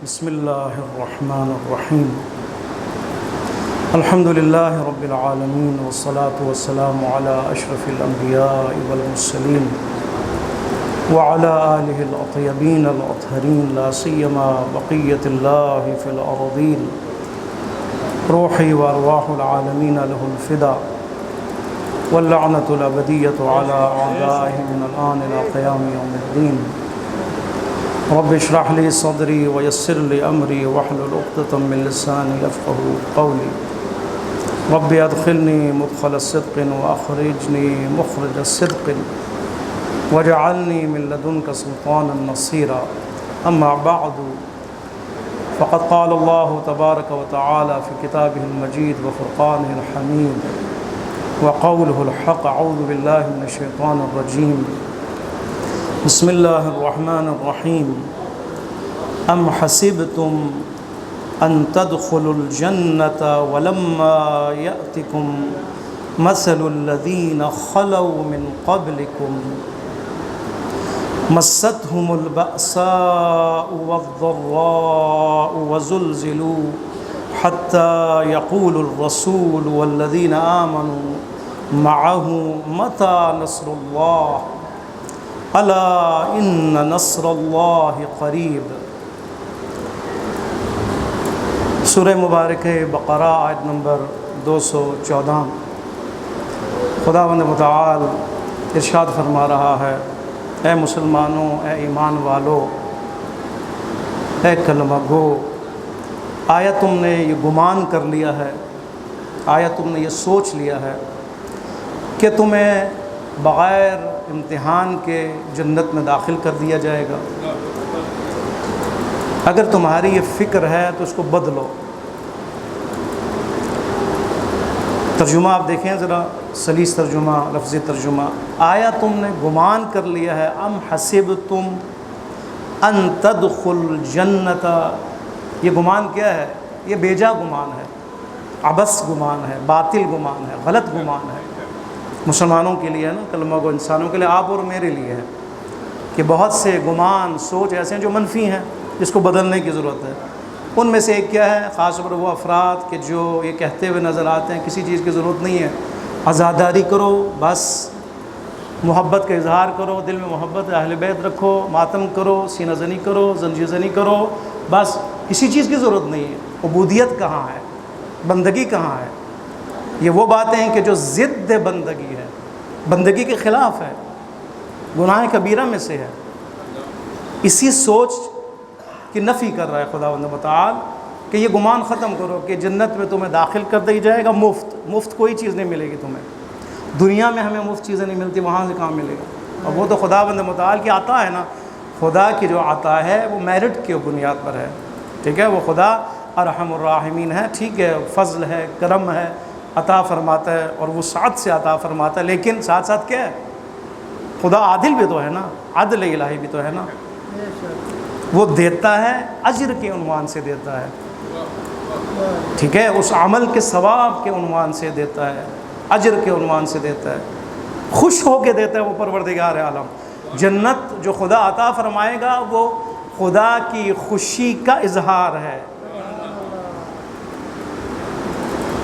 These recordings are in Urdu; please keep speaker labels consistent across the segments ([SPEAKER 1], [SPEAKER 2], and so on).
[SPEAKER 1] بسم اللہ الرحمن الرحیم الحمد للہ رب العالمین والصلاة والسلام علی اشرف الانبیاء والمرسلین وعلى آلہ الاطیبین الاطہرین لا سیما بقیۃ اللہ فی الارضین روحی وارواح العالمین لہ الفدا واللعنۃ الابدیۃ علی اعدائہ من الآن الى قیام یوم الدین رب اشرح لي صدري ويسر لي أمري واحلل عقدة من لساني يفقهوا قولي رب أدخلني مدخل الصدق وأخرجني مخرج الصدق واجعلني من لدنك سلطانا نصيرا أما بعد فقد قال الله تبارك وتعالى في كتابه المجيد وفرقانه الحميد وقوله الحق أعوذ بالله من الشيطان الرجيم بسم اللہ الرحمن الرحیم ام حسبتم ان تدخلوا الجنة ولما یأتکم مثل الذین خلوا من قبلکم مستهم البأساء والضراء وزلزلوا حتى يقول الرسول والذین آمنوا معه متى نصر اللہ الا ان نصر اللہ قریب۔ سورہ مبارک بقرہ آیت نمبر 214۔ خداوند متعال ارشاد فرما رہا ہے، اے مسلمانوں، اے ایمان والو، اے کلمہ گو، آیا تم نے یہ گمان کر لیا ہے، آیا تم نے یہ سوچ لیا ہے کہ تمہیں بغیر امتحان کے جنت میں داخل کر دیا جائے گا؟ اگر تمہاری یہ فکر ہے تو اس کو بدلو۔ ترجمہ آپ دیکھیں ذرا، سلیس ترجمہ، لفظی ترجمہ، آیا تم نے گمان کر لیا ہے، ام حسبتم ان تدخل الجنۃ، یہ گمان کیا ہے؟ یہ بیجا گمان ہے، عبث گمان ہے، باطل گمان ہے، غلط گمان ہے۔ مسلمانوں کے لیے ہے نا، کلمہ گو انسانوں کے لیے، آپ اور میرے لیے ہے کہ بہت سے گمان، سوچ ایسے ہیں جو منفی ہیں، جس کو بدلنے کی ضرورت ہے۔ ان میں سے ایک کیا ہے؟ خاص طور پر وہ افراد کہ جو یہ کہتے ہوئے نظر آتے ہیں کسی چیز کی ضرورت نہیں ہے، عزاداری کرو، بس محبت کا اظہار کرو، دل میں محبت اہل بیت رکھو، ماتم کرو، سینہ زنی کرو، زنجیر زنی کرو، بس کسی چیز کی ضرورت نہیں ہے۔ عبودیت کہاں ہے؟ بندگی کہاں ہے؟ یہ وہ باتیں ہیں کہ جو ضد بندگی ہے، بندگی کے خلاف ہے، گناہ کبیرہ میں سے ہے۔ اسی سوچ کی نفی کر رہا ہے خداوند متعال کہ یہ گمان ختم کرو کہ جنت میں تمہیں داخل کر دیا جائے گا مفت کوئی چیز نہیں ملے گی تمہیں۔ دنیا میں ہمیں مفت چیزیں نہیں ملتی، وہاں سے کہاں ملے گا؟ اور وہ تو خداوند متعال کی عطا ہے نا۔ خدا کی جو عطا ہے وہ میرٹ کی بنیاد پر ہے، ٹھیک ہے؟ وہ خدا ارحم الراحمین ہے، ٹھیک ہے، فضل ہے، کرم ہے، عطا فرماتا ہے اور وسعت سے عطا فرماتا ہے، لیکن ساتھ ساتھ کیا ہے؟ خدا عادل بھی تو ہے نا، عدل الہی بھی تو ہے نا۔ وہ دیتا ہے، اجر کے عنوان سے دیتا ہے، ٹھیک ہے؟ اس عمل کے ثواب کے عنوان سے دیتا ہے، اجر کے عنوان سے دیتا ہے، خوش ہو کے دیتا ہے وہ پروردگار عالم۔ جنت جو خدا عطا فرمائے گا وہ خدا کی خوشی کا اظہار ہے۔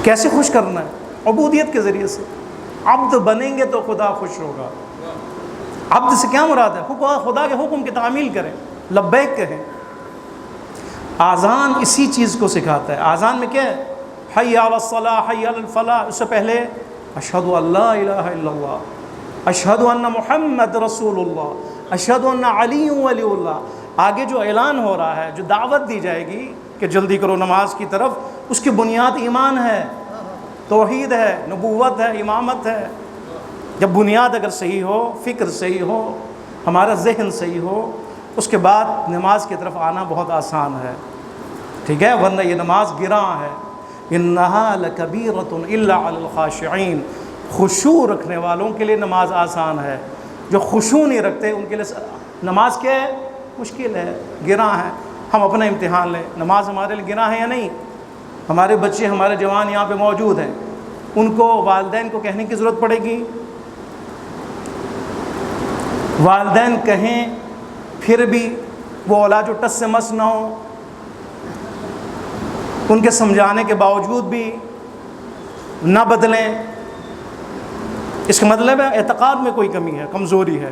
[SPEAKER 1] کیسے خوش کرنا ہے؟ عبودیت کے ذریعے سے۔ عبد بنیں گے تو خدا خوش ہوگا۔ عبد سے کیا مراد ہے؟ خدا کے حکم کی تعمیل کریں، لبیک کہیں۔ آذان اسی چیز کو سکھاتا ہے۔ آذان میں کیا ہے؟ حی علی الصلاح، حی علی الفلاح۔ اس سے پہلے اشہد ان لا الہ الا اللہ، اشہد ان محمد رسول اللہ، اشہد ان علی ولی اللہ۔ آگے جو اعلان ہو رہا ہے، جو دعوت دی جائے گی کہ جلدی کرو نماز کی طرف، اس کی بنیاد ایمان ہے، توحید ہے، نبوت ہے، امامت ہے۔ جب بنیاد اگر صحیح ہو، فکر صحیح ہو، ہمارا ذہن صحیح ہو، اس کے بعد نماز کی طرف آنا بہت آسان ہے، ٹھیک ہے؟ ورنہ یہ نماز گراں ہے۔ انہا لکبیرۃ الا علی الخاشعین۔ خشوع رکھنے والوں کے لیے نماز آسان ہے، جو خشوع نہیں رکھتے ان کے لیے نماز کیا ہے؟ مشکل ہے، گراں ہے۔ ہم اپنا امتحان لیں، نماز ہمارے لیے گناہ ہے یا نہیں؟ ہمارے بچے، ہمارے جوان یہاں پہ موجود ہیں، ان کو والدین کو کہنے کی ضرورت پڑے گی؟ والدین کہیں پھر بھی وہ اولاد جو ٹس سے مس نہ ہو، ان کے سمجھانے کے باوجود بھی نہ بدلیں، اس کا مطلب ہے اعتقاد میں کوئی کمی ہے، کمزوری ہے،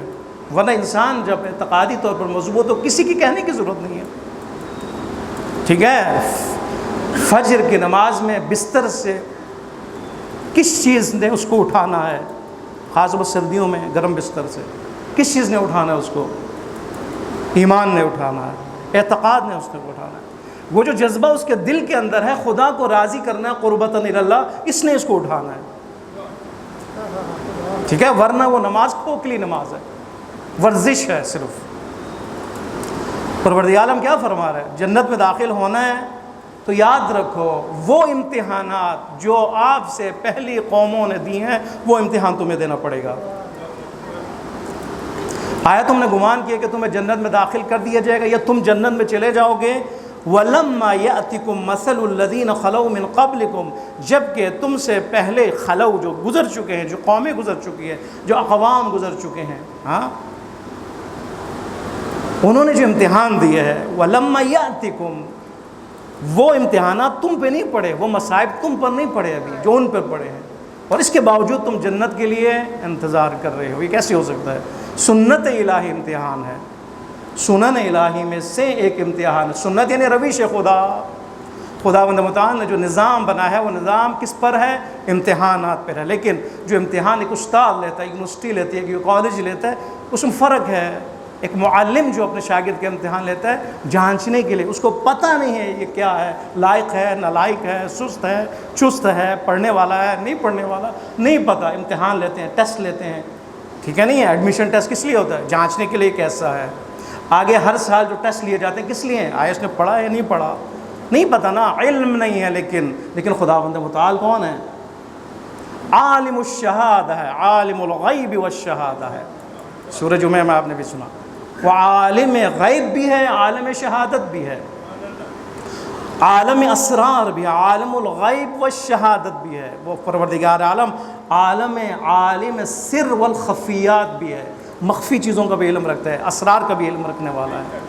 [SPEAKER 1] ورنہ انسان جب اعتقادی طور پر مضبوط ہو کسی کی کہنے کی ضرورت نہیں ہے. ٹھیک ہے، فجر کی نماز میں بستر سے کس چیز نے اس کو اٹھانا ہے، خاص طور پر سردیوں میں گرم بستر سے کس چیز نے اٹھانا ہے اس کو؟ ایمان نے اٹھانا ہے، اعتقاد نے اس کو اٹھانا ہے. وہ جو جذبہ اس کے دل کے اندر ہے خدا کو راضی کرنا ہے، قربتاً اللہ، اس نے اس کو اٹھانا ہے. ٹھیک ہے، ورنہ وہ نماز کھوکھلی نماز ہے، ورزش ہے صرف. پروردگار عالم کیا فرما رہا ہے؟ جنت میں داخل ہونا ہے تو یاد رکھو وہ امتحانات جو آپ سے پہلی قوموں نے دی ہیں وہ امتحان تمہیں دینا پڑے گا. آیا تم نے گمان کیا کہ تمہیں جنت میں داخل کر دیا جائے گا یا تم جنت میں چلے جاؤ گے؟ وَلَمَّا يَأْتِكُمْ مَثَلُ الَّذِينَ خَلَوْا مِنْ قَبْلِكُمْ، جبکہ تم سے پہلے خلو جو گزر چکے ہیں، جو قومیں گزر چکی ہیں، جو اقوام گزر چکے ہیں، ہاں انہوں نے جو امتحان دیے ہے، وَلَمَّا يَأْتِكُمْ، وہ امتحانات تم پہ نہیں پڑے، وہ مصائب تم پر نہیں پڑے ابھی جو ان پہ پڑے ہیں، اور اس کے باوجود تم جنت کے لیے انتظار کر رہے ہو. یہ کیسے ہو سکتا ہے؟ سنت الہی امتحان ہے، سنن الہی میں سے ایک امتحان. سنت یعنی روش خداوند متعال نے جو نظام بنا ہے وہ نظام کس پر ہے؟ امتحانات پر ہے. لیکن جو امتحان ایک استاد لیتا ہے، ایک یونیورسٹی لیتی ہے، ایک کالج لیتا ہے، اس میں فرق ہے. ایک معلم جو اپنے شاگرد کے امتحان لیتا ہے جانچنے کے لیے، اس کو پتہ نہیں ہے یہ کیا ہے، لائق ہے، نالائق ہے، سست ہے، چست ہے، پڑھنے والا ہے، نہیں پڑھنے والا، نہیں پتہ. امتحان لیتے ہیں، ٹیسٹ لیتے ہیں. ٹھیک ہے، نہیں ہے؟ ایڈمیشن ٹیسٹ کس لیے ہوتا ہے؟ جانچنے کے لیے کیسا ہے. آگے ہر سال جو ٹیسٹ لیے جاتے ہیں کس لیے ہیں؟ آیا اس نے پڑھا یا نہیں پڑھا، نہیں پتہ نا، علم نہیں ہے. لیکن خداوند متعال کون ہے؟ عالم الشہادہ ہے، عالم الغیب والشہادہ ہے. سورہ جمعہ میں آپ نے بھی سنا، وہ عالم غیب بھی ہے، عالم شہادت بھی ہے، عالم اسرار بھی ہے، عالم الغیب والشہادت بھی ہے. وہ پروردگار عالم عالم سر والخفیات بھی ہے، مخفی چیزوں کا بھی علم رکھتا ہے، اسرار کا بھی علم رکھنے والا ہے.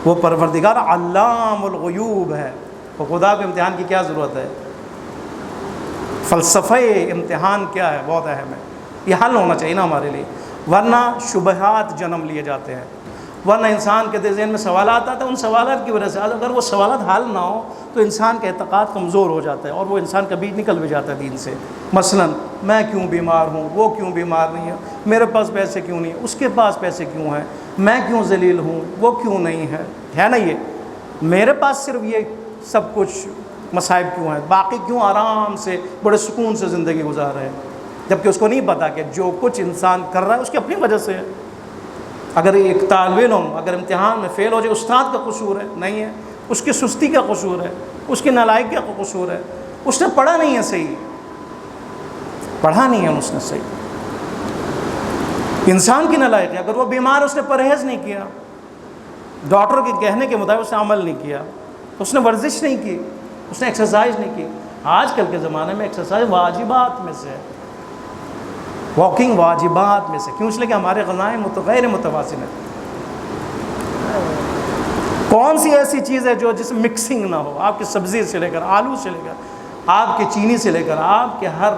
[SPEAKER 1] وہ پروردگار علام الغیوب ہے. وہ خدا کو امتحان کی کیا ضرورت ہے؟ فلسفہ امتحان کیا ہے؟ بہت اہم ہے. یہ حل ہونا چاہیے نا ہمارے لیے، ورنہ شبہات جنم لیے جاتے ہیں، ورنہ انسان کے ذہن میں سوالات آتے ہیں. ان سوالات کی وجہ سے اگر وہ سوالات حل نہ ہو تو انسان کا اعتقاد کمزور ہو جاتا ہے اور وہ انسان کبھی نکل بھی جاتا ہے دین سے. مثلا میں کیوں بیمار ہوں، وہ کیوں بیمار نہیں ہے، میرے پاس پیسے کیوں نہیں، اس کے پاس پیسے کیوں ہیں، میں کیوں ذلیل ہوں، وہ کیوں نہیں ہے نا؟ یہ میرے پاس صرف یہ سب کچھ مصائب کیوں ہیں، باقی کیوں آرام سے بڑے سکون سے زندگی گزار رہے ہیں، جبکہ اس کو نہیں پتا کہ جو کچھ انسان کر رہا ہے اس کی اپنی وجہ سے ہے. اگر ایک طالب علم اگر امتحان میں فیل ہو جائے، استاد کا قصور ہے؟ نہیں ہے. اس کی سستی کا قصور ہے، اس کی نالائکی کا قصور ہے، اس نے پڑھا نہیں ہے صحیح، پڑھا نہیں ہے اس نے صحیح. انسان کی نالائکی، اگر وہ بیمار، اس نے پرہیز نہیں کیا، ڈاکٹر کے کہنے کے مطابق اس نے عمل نہیں کیا، اس نے ورزش نہیں کی، اس نے ایکسرسائز نہیں کی. آج کل کے زمانے میں ایکسرسائز واجبات میں سے ہے، واکنگ واجبات میں سے. کیوں؟ اس لیے کہ ہمارے غذائیں غیر متوازن ہیں. کون سی ایسی چیز ہے جو جس میں مکسنگ نہ ہو؟ آپ کی سبزی سے لے کر آلو سے لے کر آپ کی چینی سے لے کر آپ کے ہر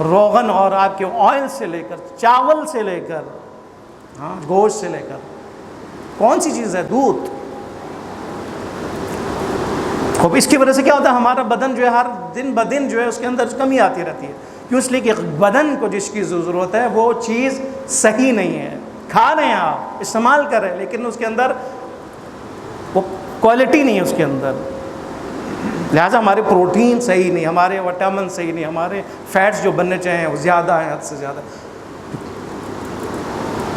[SPEAKER 1] روغن اور آپ کے آئل سے لے کر چاول سے لے کر گوشت سے لے کر کون سی چیز ہے؟ دودھ. خوب اس کی وجہ سے کیا ہوتا ہے؟ ہمارا بدن جو ہے ہر دن بدن جو ہے اس کے اندر کمی آتی رہتی ہے. کیوں؟ اس لیے کہ بدن کو جس کی ضرورت ہے وہ چیز صحیح نہیں ہے. کھا رہے ہیں آپ، استعمال کر رہے ہیں، لیکن اس کے اندر وہ کوالٹی نہیں ہے اس کے اندر. لہٰذا ہمارے پروٹین صحیح نہیں، ہمارے وٹامن صحیح نہیں، ہمارے فیٹس جو بننے چاہیں وہ زیادہ ہیں، حد سے زیادہ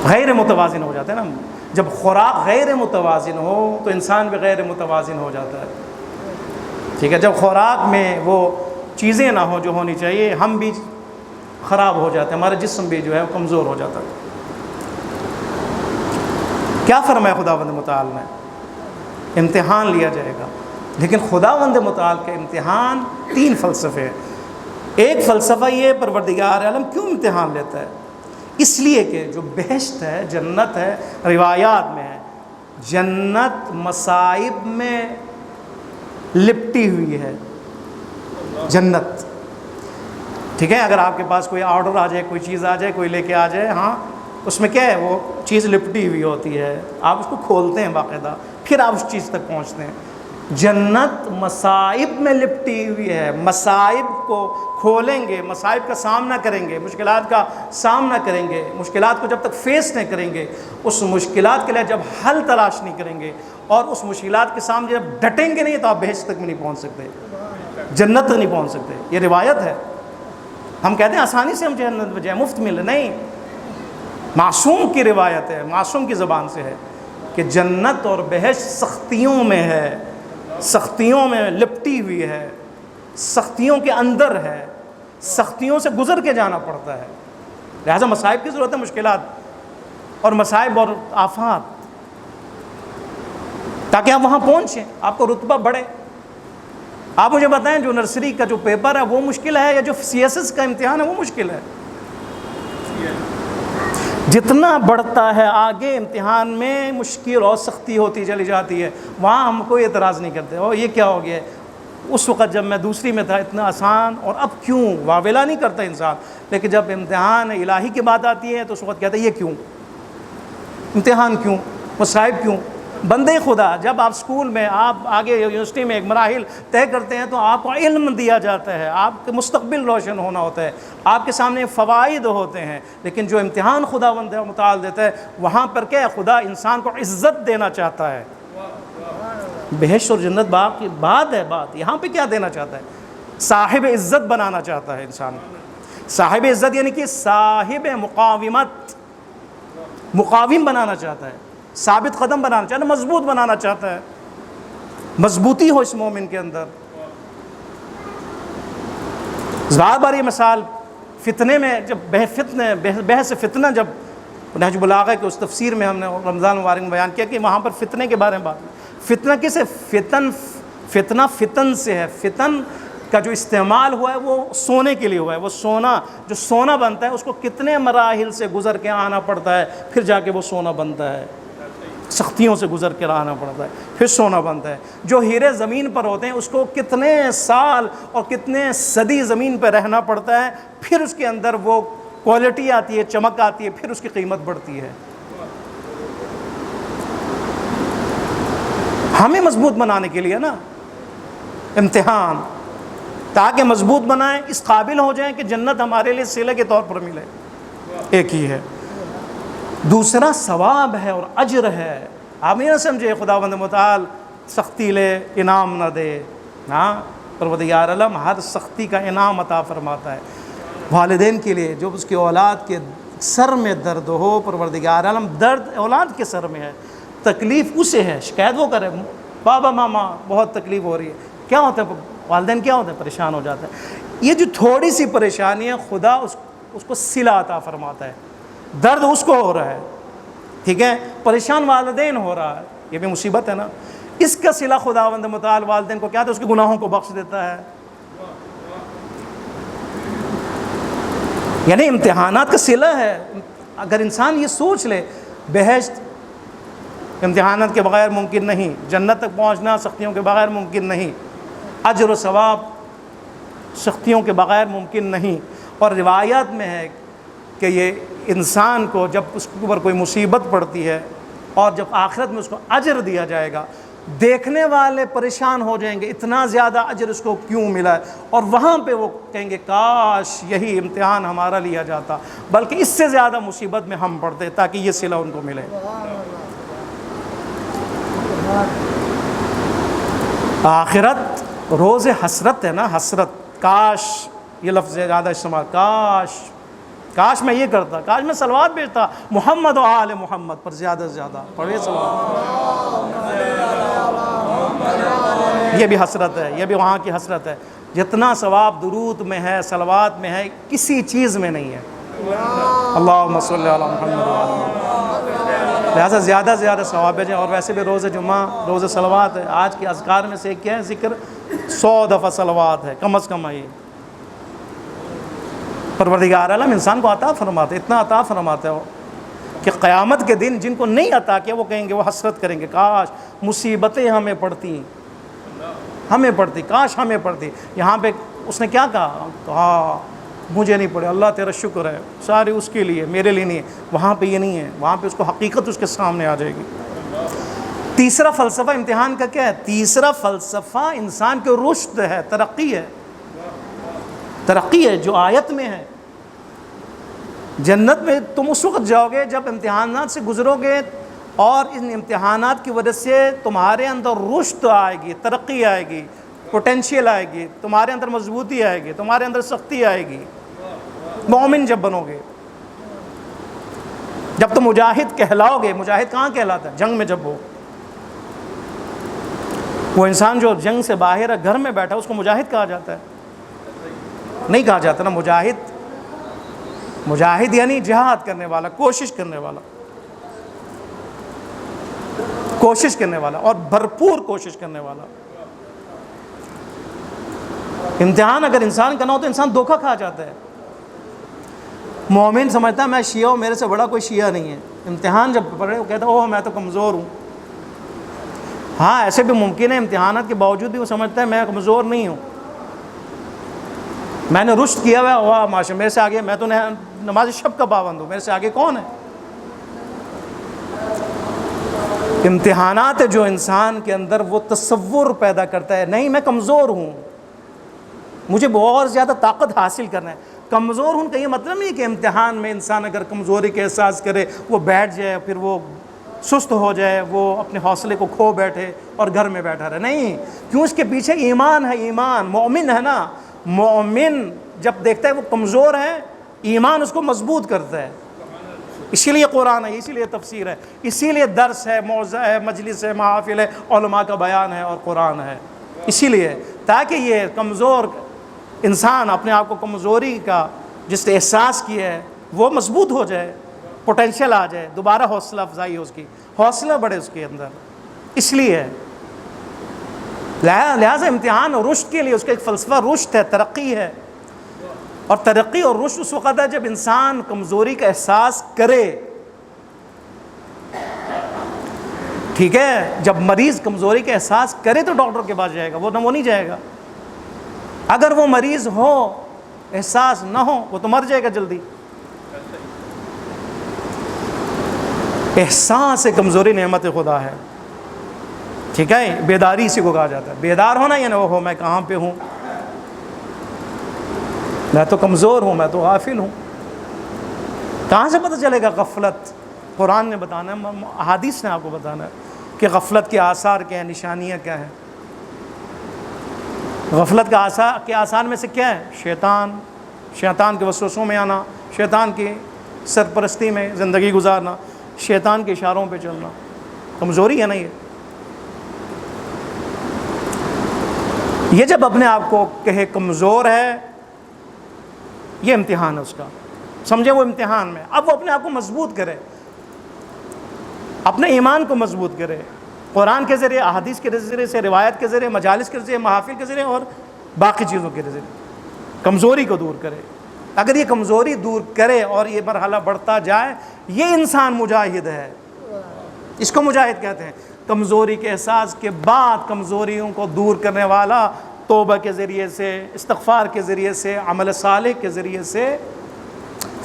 [SPEAKER 1] غیر متوازن ہو جاتے ہیں نا. جب خوراک غیر متوازن ہو تو انسان بھی غیر متوازن ہو جاتا ہے. ٹھیک ہے، جب خوراک میں وہ چیزیں نہ ہوں جو ہونی چاہیے، ہم بھی خراب ہو جاتے ہیں، ہمارا جسم بھی جو ہے وہ کمزور ہو جاتا ہے. کیا فرمایا خداوند متعال نے؟ امتحان لیا جائے گا، لیکن خداوند متعال کے امتحان 3 فلسفے ہیں. ایک فلسفہ یہ پروردگار عالم کیوں امتحان لیتا ہے؟ اس لیے کہ جو بہشت ہے، جنت ہے، روایات میں ہے جنت مصائب میں لپٹی ہوئی ہے جنت. ٹھیک ہے, اگر آپ کے پاس کوئی آرڈر آ جائے, کوئی چیز آ جائے, کوئی لے کے آ جائے, ہاں اس میں کیا ہے, وہ چیز لپٹی ہوئی ہوتی ہے, آپ اس کو کھولتے ہیں باقاعدہ, پھر آپ اس چیز تک پہنچتے ہیں. جنت مصائب میں لپٹی ہوئی ہے. مصائب کو کھولیں گے, مصائب کا سامنا کریں گے, مشکلات کا سامنا کریں گے, مشکلات کو جب تک فیس نہیں کریں گے, اس مشکلات کے لیے جب حل تلاش نہیں کریں گے, اور اس مشکلات کے سامنے جب ڈٹیں گے نہیں, تو آپ بہشت تک میں نہیں پہنچ سکتے, جنت تک نہیں پہنچ سکتے. یہ روایت ہے. ہم کہتے ہیں آسانی سے ہم جنت میں جائیں, مفت ملے, نہیں. معصوم کی روایت ہے, معصوم کی زبان سے ہے کہ جنت اور بہشت سختیوں میں ہے, سختیوں میں لپٹی ہوئی ہے, سختیوں کے اندر ہے, سختیوں سے گزر کے جانا پڑتا ہے. لہٰذا مصائب کی ضرورت ہے, مشکلات اور مصائب اور آفات, تاکہ آپ وہاں پہنچیں, آپ کو رتبہ بڑھے. آپ مجھے بتائیں, جو نرسری کا جو پیپر ہے وہ مشکل ہے, یا جو CSS کا امتحان ہے وہ مشکل ہے؟ جتنا بڑھتا ہے آگے امتحان میں مشکل اور سختی ہوتی چلی جاتی ہے. وہاں ہم کوئی اعتراض نہیں کرتے, اور یہ کیا ہو گیا, اس وقت جب میں دوسری میں تھا اتنا آسان, اور اب کیوں, واویلا نہیں کرتا انسان. لیکن جب امتحان الہی کی بات آتی ہے تو اس وقت کہتا ہے یہ کیوں, امتحان کیوں, مصائب کیوں. بندے خدا, جب آپ اسکول میں, آپ آگے یونیورسٹی میں ایک مراحل طے کرتے ہیں, تو آپ کو علم دیا جاتا ہے, آپ کے مستقبل روشن ہونا ہوتا ہے, آپ کے سامنے فوائد ہوتے ہیں. لیکن جو امتحان خدا متعال دیتا ہے, وہاں پر کیا ہے, خدا انسان کو عزت دینا چاہتا ہے. بہشت اور جنت باغ کی بات ہے, بات یہاں پہ کیا دینا چاہتا ہے, صاحب عزت بنانا چاہتا ہے انسان. صاحب عزت یعنی کہ صاحب مقاومت, مقاوم بنانا چاہتا ہے, ثابت قدم بنانا چاہتا ہے, مضبوط بنانا چاہتا ہے, مضبوطی ہو اس مومن کے اندر. بار بار یہ مثال فتنے میں, جب بحث فتنہ, جب نہج البلاغہ کے اس تفسیر میں ہم نے رمضان مبارک میں بیان کیا کہ وہاں پر فتنے کے بارے میں بات. فتنہ کس ہے, فتنہ فتن سے ہے. فتن کا جو استعمال ہوا ہے وہ سونے کے لیے ہوا ہے. وہ سونا, جو سونا بنتا ہے, اس کو کتنے مراحل سے گزر کے آنا پڑتا ہے, پھر جا کے وہ سونا بنتا ہے. سختیوں سے گزر کے آنا پڑتا ہے, پھر سونا بنتا ہے. جو ہیرے زمین پر ہوتے ہیں, اس کو کتنے سال اور کتنے صدی زمین پہ رہنا پڑتا ہے, پھر اس کے اندر وہ کوالٹی آتی ہے, چمک آتی ہے, پھر اس کی قیمت بڑھتی ہے. ہمیں مضبوط بنانے کے لیے نا امتحان, تاکہ مضبوط بنائیں, اس قابل ہو جائیں کہ جنت ہمارے لیے صلہ کے طور پر ملے. ایک ہی ہے. دوسرا ثواب ہے اور اجر ہے. آپ یہ نہ سمجھے خداوند متعال سختی لے انعام نہ دے. ہاں, پروردگار عالم ہر سختی کا انعام عطا فرماتا ہے. والدین کے لیے جو اس کی اولاد کے سر میں درد ہو, پروردگار عالم درد اولاد کے سر میں ہے, تکلیف اسے ہے, شکایت وہ کرے, بابا ماما بہت تکلیف ہو رہی ہے. کیا ہوتا ہے, والدین کیا ہوتا ہے, پریشان ہو جاتا ہے. یہ جو تھوڑی سی پریشانی ہے, خدا اس کو صلہ عطا فرماتا ہے. درد اس کو ہو رہا ہے, ٹھیک ہے, پریشان والدین ہو رہا ہے, یہ بھی مصیبت ہے نا. اس کا صلہ خداوند متعال والدین کو کیا تھا, اس کے گناہوں کو بخش دیتا ہے. یعنی امتحانات کا صلہ ہے. اگر انسان یہ سوچ لے, بہشت امتحانات کے بغیر ممکن نہیں, جنت تک پہنچنا سختیوں کے بغیر ممکن نہیں, اجر و ثواب سختیوں کے بغیر ممکن نہیں. اور روایات میں ہے کہ یہ انسان کو جب اس کے اوپر کوئی مصیبت پڑتی ہے, اور جب آخرت میں اس کو اجر دیا جائے گا, دیکھنے والے پریشان ہو جائیں گے, اتنا زیادہ اجر اس کو کیوں ملا ہے. اور وہاں پہ وہ کہیں گے کاش یہی امتحان ہمارا لیا جاتا, بلکہ اس سے زیادہ مصیبت میں ہم پڑتے, تاکہ یہ صلہ ان کو ملے. آخرت روز حسرت ہے نا, حسرت. کاش, یہ لفظ زیادہ استعمال, کاش میں یہ کرتا, کاش میں صلوات بھیجتا محمد و آل محمد پر زیادہ سے زیادہ پڑھے صلوات. یہ بھی حسرت ہے, یہ بھی وہاں کی حسرت ہے. جتنا ثواب درود میں ہے, صلوات میں ہے, کسی چیز میں نہیں ہے. اللہم صلی علی محمد و آل محمد. لہٰذا زیادہ سے زیادہ ثواب بھیجیں. اور ویسے بھی روز جمعہ روز صلوات ہے. آج کے اذکار میں سے کیا ہے, ذکر 100 دفعہ صلوات ہے کم از کم. ہے پروردگار عالم انسان کو عطا فرماتے, اتنا عطا فرماتے ہو کہ قیامت کے دن جن کو نہیں عطا کیا وہ کہیں گے, وہ حسرت کریں گے, کاش مصیبتیں ہمیں پڑتی. ہمیں پڑھتی، کاش ہمیں پڑھتی. یہاں پہ اس نے کیا کہا مجھے نہیں پڑھے، اللہ تیرا شکر ہے، سارے اس کے لیے، میرے لیے نہیں ہے. وہاں پہ یہ نہیں ہے، وہاں پہ اس کو حقیقت اس کے سامنے آ جائے گی. تیسرا فلسفہ امتحان کا کیا ہے؟ تیسرا فلسفہ انسان کے رشد ہے، ترقی ہے. ترقی ہے جو آیت میں ہے. جنت میں تم اس وقت جاؤ گے جب امتحانات سے گزرو گے، اور ان امتحانات کی وجہ سے تمہارے اندر رشد آئے گی، ترقی آئے گی، پوٹینشیل آئے گی، تمہارے اندر مضبوطی آئے گی، تمہارے اندر سختی آئے گی. مومن جب بنو گے، جب تم مجاہد کہلاؤ گے. مجاہد کہاں کہلاتا ہے؟ جنگ میں جب ہو. وہ انسان جو جنگ سے باہر ہے، گھر میں بیٹھا، اس کو مجاہد کہا جاتا ہے؟ نہیں کہا جاتا نا. مجاہد یعنی جہاد کرنے والا، کوشش کرنے والا، کوشش کرنے والا اور بھرپور کوشش کرنے والا. امتحان اگر انسان کا نہ ہو تو انسان دھوکہ کھا جاتا ہے. مومن سمجھتا ہے میں شیعہ ہوں، میرے سے بڑا کوئی شیعہ نہیں ہے. امتحان جب پڑھے وہ کہتا ہے اوہ میں تو کمزور ہوں. ہاں ایسے بھی ممکن ہے، امتحانات کے باوجود بھی وہ سمجھتا ہے میں کمزور نہیں ہوں، میں نے رشد کیا ہوا ہے، واہ ماشاء میرے سے آگے، میں تو نماز شب کا پابند ہوں، میرے سے آگے کون ہے. امتحانات جو انسان کے اندر وہ تصور پیدا کرتا ہے، نہیں میں کمزور ہوں، مجھے بہت زیادہ طاقت حاصل کرنا ہے. کمزور ہوں کا یہ مطلب نہیں کہ امتحان میں انسان اگر کمزوری کا احساس کرے وہ بیٹھ جائے، پھر وہ سست ہو جائے، وہ اپنے حوصلے کو کھو بیٹھے اور گھر میں بیٹھا رہے. نہیں، کیوں؟ اس کے پیچھے ایمان ہے. ایمان مومن ہے نا. مومن جب دیکھتا ہے وہ کمزور ہے، ایمان اس کو مضبوط کرتا ہے. اسی لیے قرآن ہے، اسی لیے تفسیر ہے، اسی لیے درس ہے، موعظہ ہے، مجلس ہے، محافل ہے، علماء کا بیان ہے اور قرآن ہے. اسی لیے تاکہ یہ کمزور انسان اپنے آپ کو کمزوری کا جس نے احساس کیا ہے وہ مضبوط ہو جائے، پوٹینشیل آ جائے، دوبارہ حوصلہ افزائی ہو، اس کی حوصلہ بڑھے اس کے اندر. اس لیے لہٰذا امتحان اور رشد کے لیے اس کا ایک فلسفہ رشد ہے، ترقی ہے. اور ترقی اور رشد اس وقت ہے جب انسان کمزوری کا احساس کرے. ٹھیک ہے، جب مریض کمزوری کا احساس کرے تو ڈاکٹر کے پاس جائے گا، وہ نہیں جائے گا. اگر وہ مریض ہو، احساس نہ ہو، وہ تو مر جائے گا جلدی. احساس کمزوری نعمت خدا ہے. ٹھیک ہے، بیداری اسی کو کہا جاتا ہے. بیدار ہونا یہ نہ ہو میں کہاں پہ ہوں، میں تو کمزور ہوں، میں تو غافل ہوں. کہاں سے پتہ چلے گا غفلت؟ قرآن نے بتانا ہے، احادیث نے آپ کو بتانا ہے کہ غفلت کے آثار کیا ہیں، نشانیاں کیا ہیں. غفلت کے آثار میں سے کیا ہے؟ شیطان کے وسوسوں میں آنا، شیطان کی سرپرستی میں زندگی گزارنا، شیطان کے اشاروں پہ چلنا. کمزوری ہے نا یہ جب اپنے آپ کو کہے کمزور ہے، یہ امتحان ہے اس کا. سمجھے؟ وہ امتحان میں اب وہ اپنے آپ کو مضبوط کرے، اپنے ایمان کو مضبوط کرے، قرآن کے ذریعے، احادیث کے ذریعے سے، روایت کے ذریعے، مجالس کے ذریعے، محافل کے ذریعے اور باقی چیزوں کے ذریعے کمزوری کو دور کرے. اگر یہ کمزوری دور کرے اور یہ مرحلہ بڑھتا جائے، یہ انسان مجاہد ہے. اس کو مجاہد کہتے ہیں. کمزوری کے احساس کے بعد کمزوریوں کو دور کرنے والا، توبہ کے ذریعے سے، استغفار کے ذریعے سے، عمل صالح کے ذریعے سے،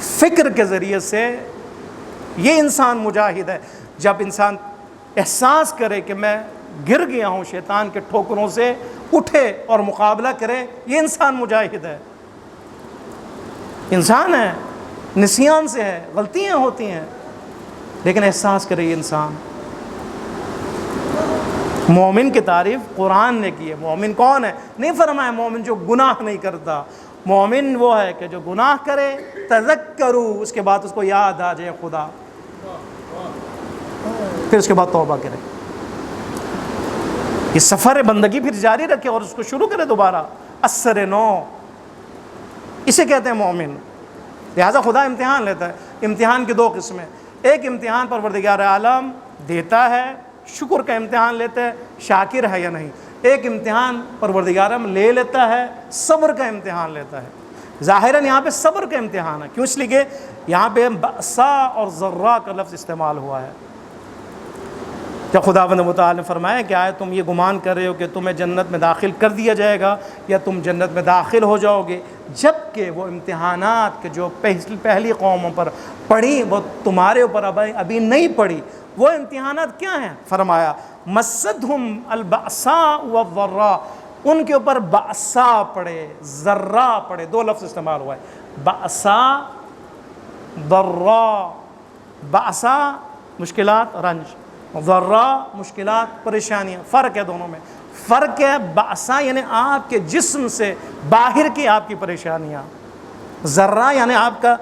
[SPEAKER 1] فکر کے ذریعے سے، یہ انسان مجاہد ہے. جب انسان احساس کرے کہ میں گر گیا ہوں شیطان کے ٹھوکروں سے، اٹھے اور مقابلہ کرے، یہ انسان مجاہد ہے. انسان ہے، نسیان سے ہے، غلطیاں ہوتی ہیں، لیکن احساس کرے یہ انسان. مومن کی تعریف قرآن نے کی ہے. مومن کون ہے؟ نہیں فرمایا مومن جو گناہ نہیں کرتا. مومن وہ ہے کہ جو گناہ کرے، تذکرو، اس کے بعد اس کو یاد آ جائے خدا، پھر اس کے بعد توبہ کرے. یہ سفر بندگی پھر جاری رکھے اور اس کو شروع کرے دوبارہ، اثر نو، اسے کہتے ہیں مومن. لہٰذا خدا امتحان لیتا ہے. امتحان کی دو قسمیں، ایک امتحان پروردگار عالم دیتا ہے، شکر کا امتحان لیتا ہے، شاکر ہے یا نہیں. ایک امتحان پروردگار عالم لے لیتا ہے، صبر کا امتحان لیتا ہے. ظاہراً یہاں پہ صبر کا امتحان ہے. کیوں؟ اس لیے کہ یہاں پہ بأسا اور ضرا کا لفظ استعمال ہوا ہے. جب خداوند متعال نے فرمایا کہ آئے تم یہ گمان کر رہے ہو کہ تمہیں جنت میں داخل کر دیا جائے گا یا تم جنت میں داخل ہو جاؤ گے، جب کہ وہ امتحانات کے جو پہلی قوموں پر پڑھی وہ تمہارے اوپر ابھی نہیں پڑھی۔ وہ امتحانات کیا ہیں؟ فرمایا مَسَّتْهُمْ الْبَأْسَاءُ وَالضَّرَّاءُ، ان کے اوپر بأسا پڑے، ذرا پڑے، دو لفظ استعمال ہوا ہے، بأسا ضرا۔ بأسا مشکلات، رنج، ذرا مشکلات، پریشانیاں، فرق ہے دونوں میں۔ فرق ہے بأسا یعنی آپ کے جسم سے باہر کی آپ کی پریشانیاں، ذرا یعنی آپ کا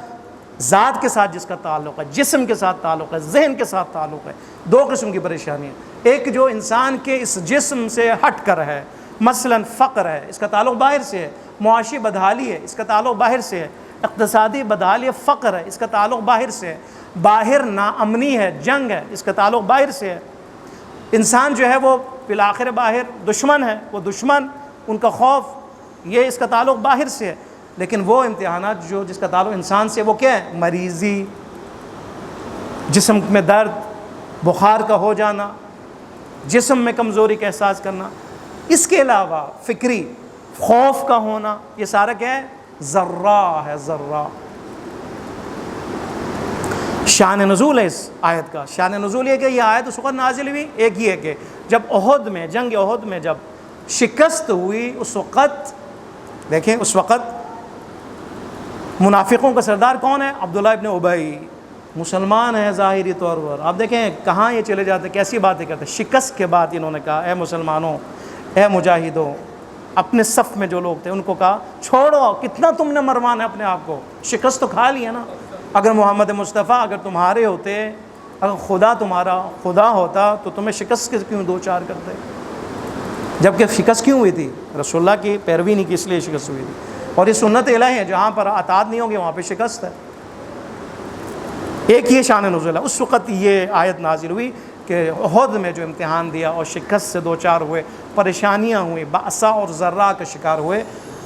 [SPEAKER 1] ذات کے ساتھ جس کا تعلق ہے، جسم کے ساتھ تعلق ہے، ذہن کے ساتھ تعلق ہے۔ دو قسم کی پریشانیاں، ایک جو انسان کے اس جسم سے ہٹ کر ہے، مثلا فقر ہے، اس کا تعلق باہر سے ہے، معاشی بدحالی ہے، اس کا تعلق باہر سے ہے، اقتصادی بدحالی، فقر ہے، اس کا تعلق باہر سے ہے، باہر ناامنی ہے، جنگ ہے، اس کا تعلق باہر سے ہے۔ انسان جو ہے وہ بالآخر باہر دشمن ہے، وہ دشمن، ان کا خوف، یہ اس کا تعلق باہر سے ہے۔ لیکن وہ امتحانات جو جس کا تعلق انسان سے، وہ کیا ہے؟ مریضی، جسم میں درد، بخار کا ہو جانا، جسم میں کمزوری کا احساس کرنا، اس کے علاوہ فکری خوف کا ہونا، یہ سارا کیا ہے؟ ذرہ ہے، ذرہ۔ شان نزول ہے اس آیت کا، شان نزول یہ کہ یہ آیت اس وقت نازل ہوئی، ایک ہی ہے کہ جب احد میں، جنگ احد میں جب شکست ہوئی، اس وقت دیکھیں، اس وقت منافقوں کا سردار کون ہے؟ عبداللہ ابن ابی، مسلمان ہے ظاہری طور پر۔ آپ دیکھیں کہاں یہ چلے جاتے ہیں، کیسی باتیں کرتے ہیں۔ شکست کے بعد انہوں نے کہا اے مسلمانوں، اے مجاہدوں، اپنے صف میں جو لوگ تھے ان کو کہا چھوڑو، کتنا تم نے مروانا ہے اپنے آپ کو، شکست تو کھا لی ہے نا۔ اگر محمد مصطفیٰ اگر تمہارے ہوتے، اگر خدا تمہارا خدا ہوتا تو تمہیں شکست کے کیوں دو چار کرتے؟ جبکہ شکست کیوں ہوئی تھی؟ رسول اللہ کی پیروی نہیں کی، اس لیے شکست ہوئی تھی۔ اور یہ سنت الہی ہے، جہاں پر اطاعت نہیں ہوگی وہاں پہ شکست ہے۔ ایک یہ شان نزول ہے۔ اس وقت یہ آیت نازل ہوئی کہ احد میں جو امتحان دیا اور شکست سے دو چار ہوئے، پریشانیاں ہوئیں، بأسا اور ذرا کا شکار ہوئے،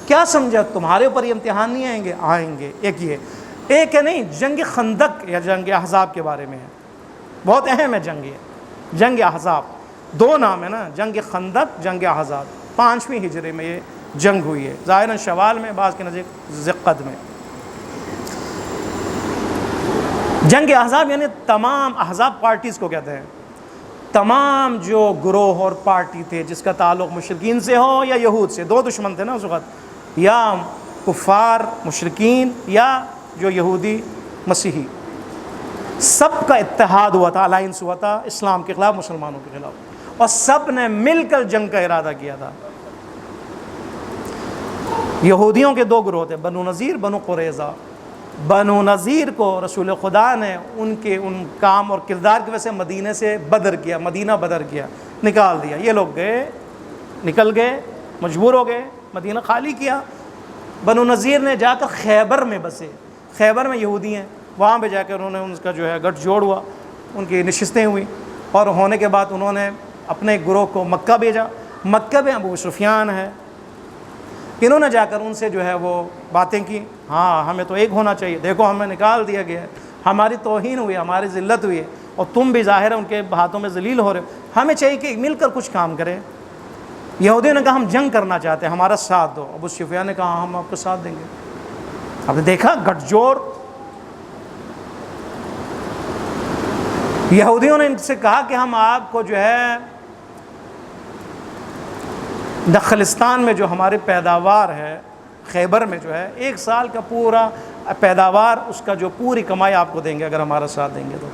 [SPEAKER 1] کیا سمجھا تمہارے اوپر یہ امتحان نہیں آئیں گے؟ آئیں گے۔ ایک یہ، ایک ہے نہیں، جنگ خندق یا جنگ احزاب کے بارے میں ہے، بہت اہم ہے جنگ، یہ جنگ احزاب، دو نام ہے نا، جنگ خندق، جنگ احزاب۔ 5ویں ہجری میں یہ جنگ ہوئی ہے، ظاہراً شوال میں، بعض کے نزدیک ذقت میں۔ جنگ احزاب یعنی تمام احزاب پارٹیز کو کہتے ہیں، تمام جو گروہ اور پارٹی تھے جس کا تعلق مشرکین سے ہو یا یہود سے، دو دشمن تھے نا اس وقت، یا کفار مشرکین یا جو یہودی مسیحی، سب کا اتحاد ہوا تھا، الائنس ہوا تھا اسلام کے خلاف، مسلمانوں کے خلاف، اور سب نے مل کر جنگ کا ارادہ کیا تھا۔ یہودیوں کے دو گروہ تھے، بنو نذیر، بنو قریظہ۔ بنو نذیر کو رسول خدا نے ان کے ان کام اور کردار کی وجہ سے مدینہ سے بدر کیا، مدینہ بدر کیا، نکال دیا۔ یہ لوگ گئے، نکل گئے، مجبور ہو گئے، مدینہ خالی کیا۔ بنو نذیر نے جا کر خیبر میں بسے، خیبر میں یہودی ہیں، وہاں پہ جا کر انہوں نے ان کا جو ہے گٹھ جوڑ ہوا، ان کی نشستیں ہوئی، اور ہونے کے بعد انہوں نے اپنے گروہ کو مکہ بھیجا۔ مکہ میں ابو سفیان ہے، انہوں نے جا کر ان سے جو ہے وہ باتیں کی، ہاں ہمیں تو ایک ہونا چاہیے، دیکھو ہمیں نکال دیا گیا ہے، ہماری توہین ہوئی، ہماری ذلت ہوئی ہے، اور تم بھی ظاہر ہے ان کے ہاتھوں میں ذلیل ہو رہے ہو، ہمیں چاہیے کہ مل کر کچھ کام کریں۔ یہودیوں نے کہا ہم جنگ کرنا چاہتے ہیں، ہمارا ساتھ دو۔ ابو سفیان نے کہا ہم آپ کو ساتھ دیں گے۔ آپ نے دیکھا گٹھ جوڑ، یہودیوں نے ان سے کہا کہ ہم آپ کو جو ہے نخلستان میں جو ہماری پیداوار ہے، خیبر میں جو ہے 1 سال کا پورا پیداوار، اس کا جو پوری کمائی آپ کو دیں گے اگر ہمارا ساتھ دیں گے تو۔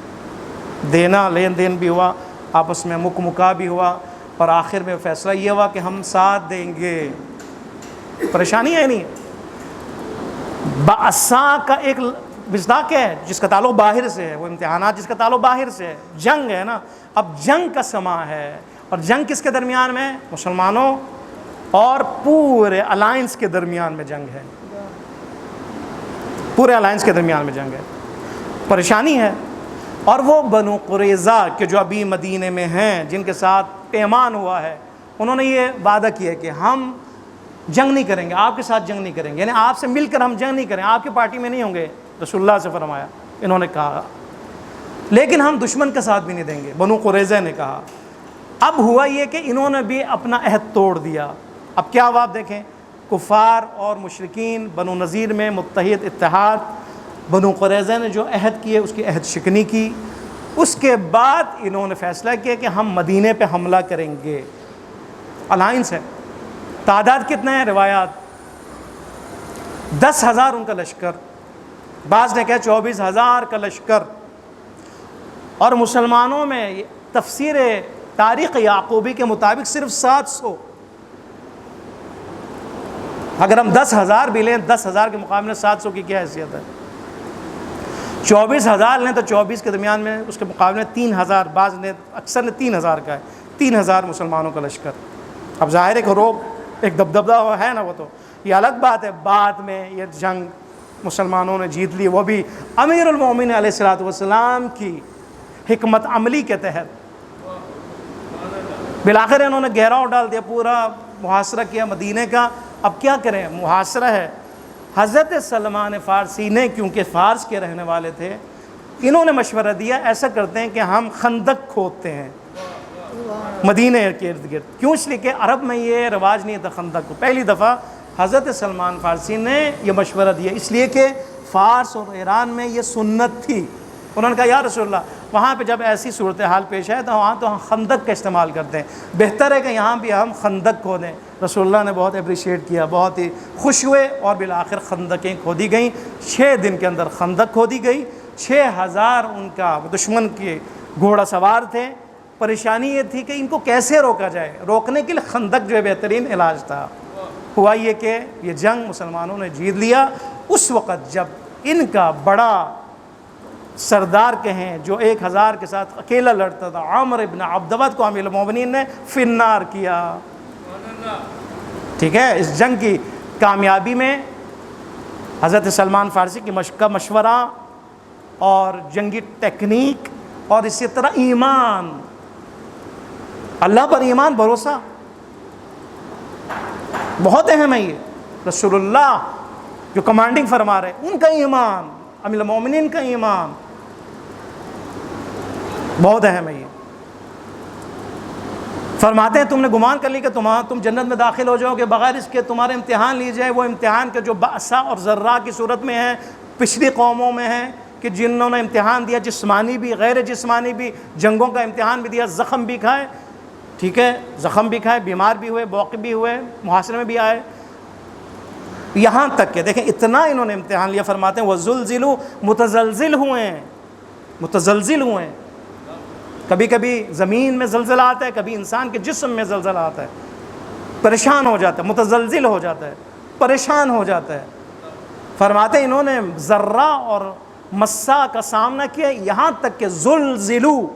[SPEAKER 1] دینا لین دین بھی ہوا، آپس میں مکہ بھی ہوا، اور آخر میں فیصلہ یہ ہوا کہ ہم ساتھ دیں گے۔ پریشانی ہے نہیں، بأسا کا ایک مصداق ہے جس کا تعلق باہر سے ہے، وہ امتحانات جس کا تعلق باہر سے ہے، جنگ ہے نا۔ اب جنگ کا سما ہے، اور جنگ کس کے درمیان میں؟ مسلمانوں اور پورے الائنس کے درمیان میں جنگ ہے، پورے الائنس کے درمیان میں جنگ ہے، پریشانی ہے۔ اور وہ بنو قریظہ کے جو ابھی مدینے میں ہیں، جن کے ساتھ پیمان ہوا ہے، انہوں نے یہ وعدہ کیا کہ ہم جنگ نہیں کریں گے، آپ کے ساتھ جنگ نہیں کریں گے، یعنی آپ سے مل کر ہم جنگ نہیں کریں، آپ کی پارٹی میں نہیں ہوں گے، رسول اللہ سے فرمایا۔ انہوں نے کہا لیکن ہم دشمن کا ساتھ بھی نہیں دیں گے، بنو قریظہ نے کہا۔ اب ہوا یہ کہ انہوں نے بھی اپنا عہد توڑ دیا۔ اب کیا ہوا آپ دیکھیں، کفار اور مشرکین بنو نذیر میں متحد اتحاد، بنو قریظہ نے جو عہد کیے اس کی عہد شکنی کی۔ اس کے بعد انہوں نے فیصلہ کیا کہ ہم مدینے پہ حملہ کریں گے۔ الائنس ہے۔ تعداد کتنا ہے؟ روایات 10,000 ان کا لشکر، بعض نے کہا 24,000 کا لشکر، اور مسلمانوں میں تفسیر تاریخ یعقوبی کے مطابق صرف 700۔ اگر ہم 10,000 بھی لیں، 10,000 کے مقابلے 700 کی کیا حیثیت ہے؟ 24,000 لیں تو 24 کے درمیان میں اس کے مقابلے میں 3,000، بعض نے اکثر نے 3,000 کا ہے، 3,000 مسلمانوں کا لشکر۔ اب ظاہر ہے کہ روب ایک دبدبہ ہے نا، وہ تو یہ الگ بات ہے۔ بعد میں یہ جنگ مسلمانوں نے جیت لی، وہ بھی امیر المومنین علیہ الصلوۃ والسلام کی حکمت عملی کے تحت۔ بالآخر انہوں نے گھیراؤ ڈال دیا، پورا محاصرہ کیا مدینہ کا۔ اب کیا کریں، محاصرہ ہے۔ حضرت سلمان فارسی نے، کیونکہ فارس کے رہنے والے تھے، انہوں نے مشورہ دیا ایسا کرتے ہیں کہ ہم خندق کھودتے ہیں مدینہ کے ارد گرد۔ کیوں؟ اس لیے کہ عرب میں یہ رواج نہیں تھا خندق کو۔ پہلی دفعہ حضرت سلمان فارسی نے یہ مشورہ دیا، اس لیے کہ فارس اور ایران میں یہ سنت تھی۔ انہوں نے کہا یا رسول اللہ، وہاں پہ جب ایسی صورتحال پیش ہے تو وہاں تو ہم خندق کا استعمال کرتے ہیں، بہتر ہے کہ یہاں بھی ہم خندق کھودیں۔ رسول اللہ نے بہت اپریشیٹ کیا، بہت ہی خوش ہوئے، اور بالآخر خندقیں کھودی گئیں۔ 6 دن کے اندر خندق کھودی گئی۔ 6,000 ان کا دشمن کے گھوڑا سوار تھے۔ پریشانی یہ تھی کہ ان کو کیسے روکا جائے، روکنے کے لیے خندق جو ہے بہترین علاج تھا۔ ہوا یہ کہ یہ جنگ مسلمانوں نے جیت لیا۔ اس وقت جب ان کا بڑا سردار کہیں جو 1,000 کے ساتھ اکیلا لڑتا تھا، عمر ابن عبدود کو امیر المومنین نے فی النار کیا۔ ٹھیک ہے، اس جنگ کی کامیابی میں حضرت سلمان فارسی کی مشورہ اور جنگی ٹیکنیک اور اسی طرح ایمان، اللہ پر ایمان، بھروسہ بہت اہم ہے۔ یہ رسول اللہ جو کمانڈنگ فرما رہے ان کا ایمان، امیر المومنین کا ایمان بہت اہم ہے۔ یہ فرماتے ہیں تم نے گمان کر لی کہ تم جنت میں داخل ہو جاؤ گے بغیر اس کے تمہارے امتحان لیے جائے، وہ امتحان کے جو بأسا اور ذرا کی صورت میں ہے، پچھلی قوموں میں ہے کہ جنہوں نے امتحان دیا، جسمانی بھی غیر جسمانی بھی، جنگوں کا امتحان بھی دیا، زخم بھی کھائے، ٹھیک ہے، زخم بھی کھائے، بیمار بھی ہوئے، بوق بھی ہوئے، محاصرے میں بھی آئے، یہاں تک کہ دیکھیں اتنا انہوں نے امتحان لیا۔ فرماتے ہیں وَزُلْزِلُوا، متزلزل ہوئے۔ کبھی کبھی زمین میں زلزلہ آتا ہے، کبھی انسان کے جسم میں زلزلہ آتا ہے، پریشان ہو جاتا ہے، متزلزل ہو جاتا ہے، پریشان ہو جاتا ہے۔ فرماتے ہیں انہوں نے ذرہ اور مسا کا سامنا کیا، یہاں تک کہ زلزلوا،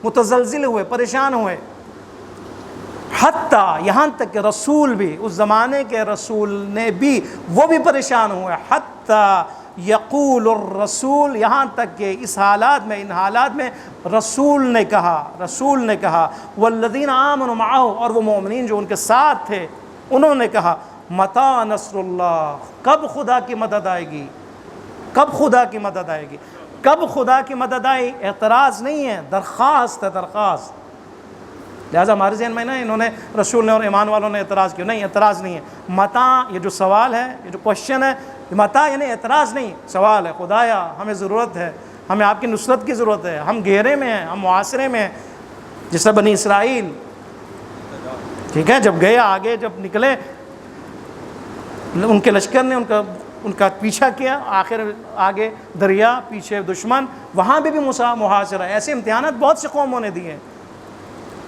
[SPEAKER 1] متزلزل ہوئے، پریشان ہوئے، حتیٰ یہاں تک کہ رسول بھی، اس زمانے کے رسول نے بھی، وہ بھی پریشان ہوئے، حتیٰ یقول الرسول، یہاں تک کہ اس حالات میں، ان حالات میں رسول نے کہا والذین آمنوا معہ، اور وہ مومنین جو ان کے ساتھ تھے انہوں نے کہا متی نصر اللہ، کب خدا کی مدد آئے گی، کب خدا کی مدد آئے گی، کب خدا کی مدد آئی۔ اعتراض نہیں ہے، درخواست ہے، درخواست۔ لہٰذا ہمارے ذہن میں نا انہوں نے، رسول نے اور ایمان والوں نے اعتراض کیا، نہیں، اعتراض نہیں ہے۔ متا، یہ جو سوال ہے، یہ جو کوشچن ہے، متا یعنی اعتراض نہیں، سوال ہے، خدایا ہمیں ضرورت ہے، ہمیں آپ کی نصرت کی ضرورت ہے، ہم گھیرے میں ہیں، ہم معاشرے میں ہیں، جس طرح بنی اسرائیل، ٹھیک ہے، جب گئے آگے، جب نکلے ان کے لشکر نے ان کا پیچھا کیا، آخر آگے دریا، پیچھے دشمن، وہاں بھی محاصرہ۔ ایسے امتحانات بہت سی قوموں نے دیے ہیں۔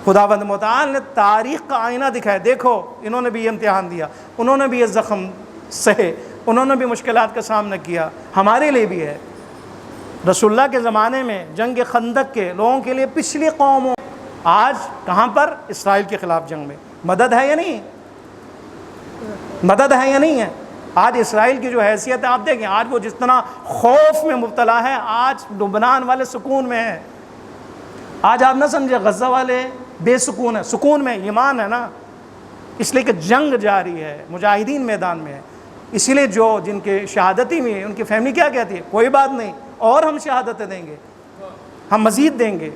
[SPEAKER 1] خداوند متعال نے تاریخ کا آئینہ دکھایا، دیکھو انہوں نے بھی یہ امتحان دیا، انہوں نے بھی یہ زخم سہے، انہوں نے بھی مشکلات کا سامنا کیا، ہمارے لیے بھی ہے۔ رسول اللہ کے زمانے میں جنگ خندق کے لوگوں کے لیے پچھلی قوموں، آج کہاں پر؟ اسرائیل کے خلاف جنگ میں مدد ہے یا نہیں؟ مدد ہے یا نہیں ہے؟ آج اسرائیل کی جو حیثیت ہے آپ دیکھیں، آج وہ جس طرح خوف میں مبتلا ہے، آج لبنان والے سکون میں ہیں۔ آج آپ نہ سمجھے غزہ والے بے سکون ہیں، سکون میں ایمان ہے نا، اس لیے کہ جنگ جاری ہے، مجاہدین میدان میں ہے۔ اسی لیے جن کے شہادتی میں ان کی فیملی کیا کہتی ہے، کوئی بات نہیں، اور ہم شہادتیں دیں گے، ہم مزید دیں گے،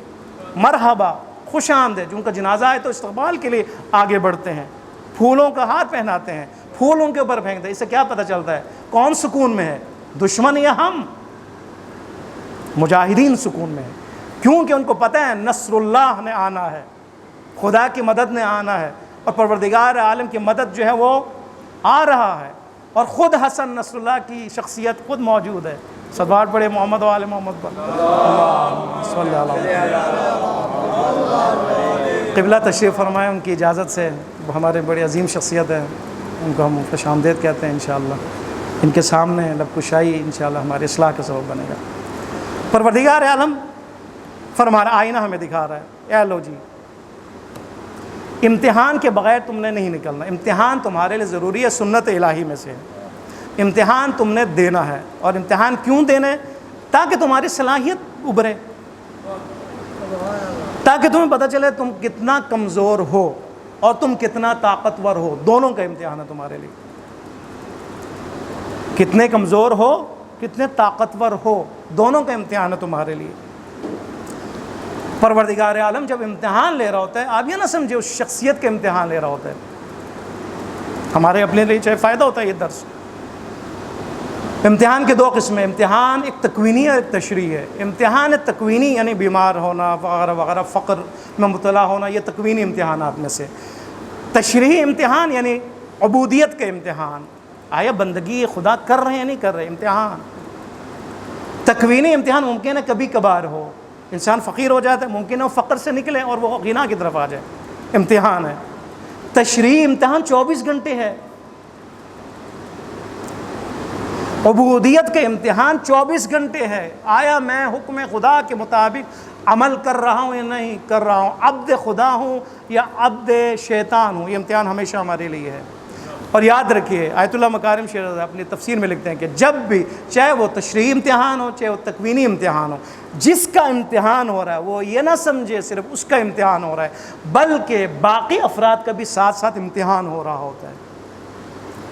[SPEAKER 1] مرحبا، خوش آمدید۔ جو ان کا جنازہ ہے تو استقبال کے لیے آگے بڑھتے ہیں، پھولوں کا ہاتھ پہناتے ہیں، پھول ان کے اوپر پھینکتے ہیں۔ اس سے کیا پتہ چلتا ہے کون سکون میں ہے، دشمن یا ہم؟ مجاہدین سکون میں ہے، کیونکہ ان کو پتہ ہے نصر اللہ نے آنا ہے، خدا کی مدد نے آنا ہے، اور پروردگار عالم کی مدد جو ہے وہ آ رہا ہے، اور خود حسن نصر اللہ کی شخصیت خود موجود ہے۔ صلوات پڑھے محمد و آل محمد پر۔ اللہم صلی اللہ قبلہ تشریف فرمائے، ان کی اجازت سے، وہ ہمارے بڑی عظیم شخصیت ہے، ان کو ہم خوش آمدید کہتے ہیں انشاءاللہ۔ ان کے سامنے لب کشائی انشاءاللہ ہماری اصلاح کا سبب بنے گا۔ پروردگار عالم فرما رہا، آئینہ ہمیں دکھا رہا ہے، اے لو جی، امتحان کے بغیر تم نے نہیں نکلنا، امتحان تمہارے لیے ضروری ہے، سنت الہی میں سے ہے۔ امتحان تم نے دینا ہے، اور امتحان کیوں دینا ہے؟ تاکہ تمہاری صلاحیت ابھرے، تاکہ تمہیں پتہ چلے تم کتنا کمزور ہو اور تم کتنا طاقتور ہو۔ دونوں کا امتحان ہے تمہارے لیے، کتنے کمزور ہو، کتنے طاقتور ہو، دونوں کا امتحان ہے تمہارے لیے۔ پروردگار عالم جب امتحان لے رہا ہوتا ہے، آپ یہ نہ سمجھے اس شخصیت کا امتحان لے رہا ہوتا ہے، ہمارے اپنے لیے چاہے فائدہ ہوتا ہے یہ درس۔ امتحان کے دو قسمیں، امتحان ایک تکوینی اور ایک تشریعی ہے۔ امتحان تکوینی یعنی بیمار ہونا وغیرہ وغیرہ، فقر میں مبتلا ہونا، یہ تکوینی امتحانات میں سے۔ تشریعی امتحان یعنی عبودیت کے امتحان، آیا بندگی خدا کر رہے ہیں یا نہیں کر رہے، امتحان۔ تکوینی امتحان ممکن ہے کبھی کبھار ہو، انسان فقیر ہو جاتا ہے، ممکن ہے وہ فقر سے نکلے اور وہ غنا کی طرف آ جائے، امتحان ہے۔ تشریعی امتحان 24 گھنٹے ہے، عبودیت کے امتحان 24 گھنٹے ہے، آیا میں حکم خدا کے مطابق عمل کر رہا ہوں یا نہیں کر رہا ہوں، عبد خدا ہوں یا عبد شیطان ہوں، یہ امتحان ہمیشہ ہمارے لیے ہے۔ اور یاد رکھیے، آیت اللہ مکارم شیرازی اپنی تفسیر میں لکھتے ہیں کہ جب بھی، چاہے وہ تشریعی امتحان ہو چاہے وہ تکوینی امتحان ہو، جس کا امتحان ہو رہا ہے وہ یہ نہ سمجھے صرف اس کا امتحان ہو رہا ہے، بلکہ باقی افراد کا بھی ساتھ ساتھ امتحان ہو رہا ہوتا ہے۔